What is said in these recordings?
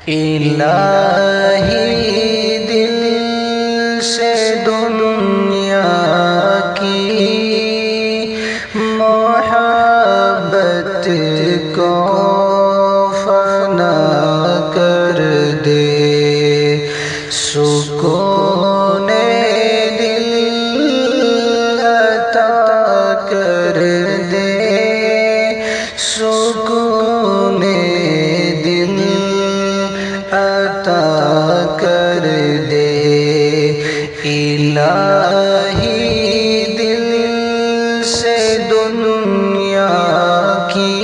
الہی دل سے دنیا کی محبت کو فنا کر دے، سکون دل عطا کر دے، سکون دل عطا کر دے۔ الہی دل سے دنیا کی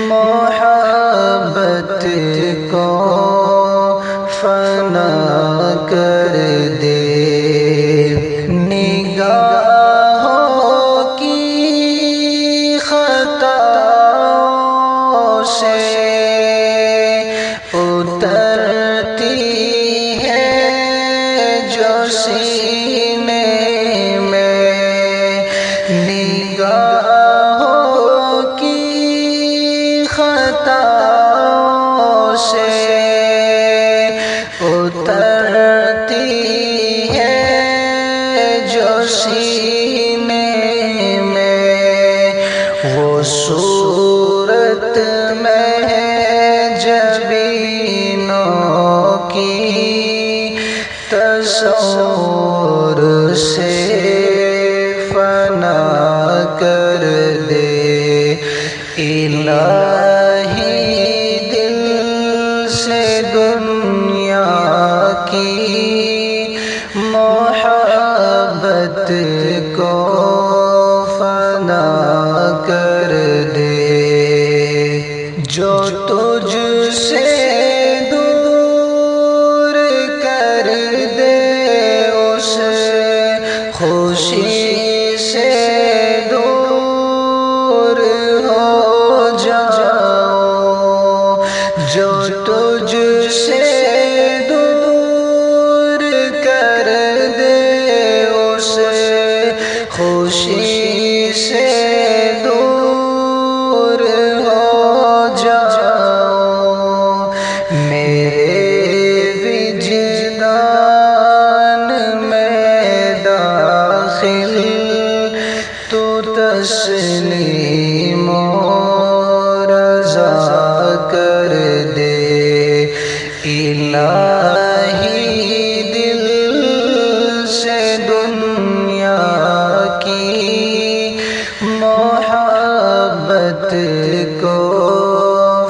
محبت کو فنا کر دے، نگاہوں کی خطاؤں سے اترتی ہے جو سینے میں، نگاہوں کی خطاؤں سے اترتی ہے جو سینے میں، وہ صورت میں جبینوں کی تصور سے فنا کر دے۔ الہی دل سے دنیا کی محبت کو فنا کر دے، جو تجھ سے دور کر دے اس خوشی سے دور ہو جاؤ، جو تجھ سے دور کر دے اس خوشی سے دور ہو جاؤ، میرے وجدان میں داخل تو تسلیم و رضا کر دے۔ الہی دل سے دنیا کی محبت کو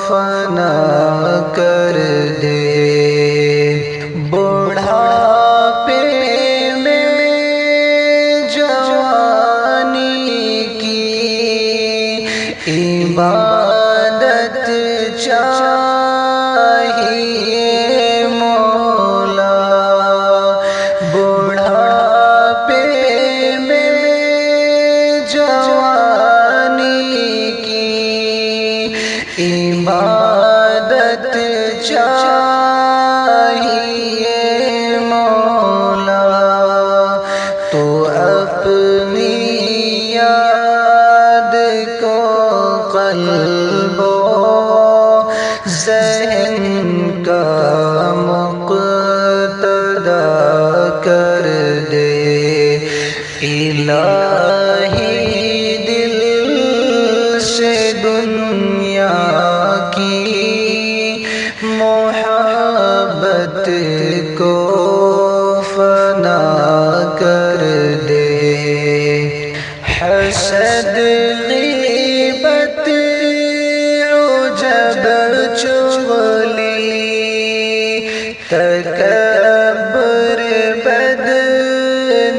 فنا کر دے، بڑھاپے میں جوانی کی عبادت چاہیے مولا، بڑھاپے میں جوانی کی عبادت چاہیے مولا، تو اپنی یاد کو قلب و ذہن کا مقتدا کر دے۔ الہی دل سے دنیا کی محبت کو فنا کر دے، حسد غیبت عجب چغلی تکبر بد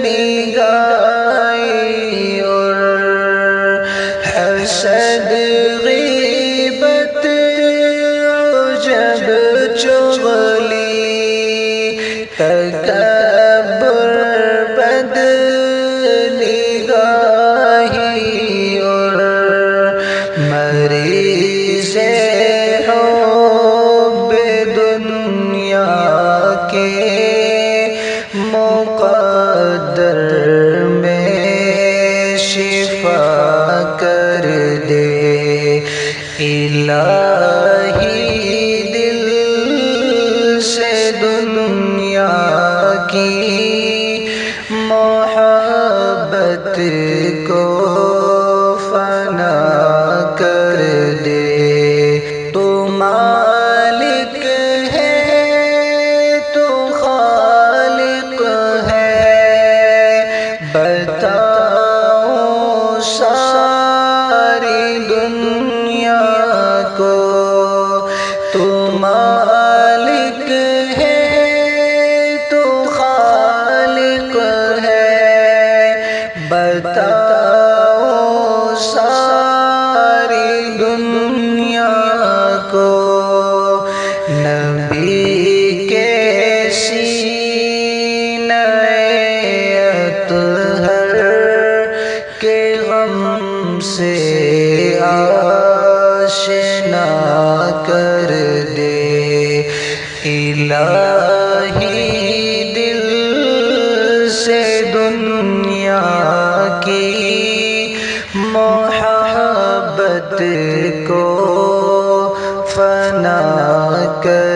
نگاہی اور حسد غیبت عجب چغلی تکبر بد نگاہی اور مریض حب دنیا کے مقدر میں شفا کر دے۔ الہی دل سے دنیا کی محبت کو فنا کر دے۔ تو مالک ہے تو خالق ہے، بتاؤ ساری دنیا کو۔ تو مالک ہے تو خالق ہے، بتاؤ ساری دنیا کو۔ نبی کے سینے اطہر کے غم سے آشنا کر دے۔ الہی دل سے دنیا کی محبت کو فنا کر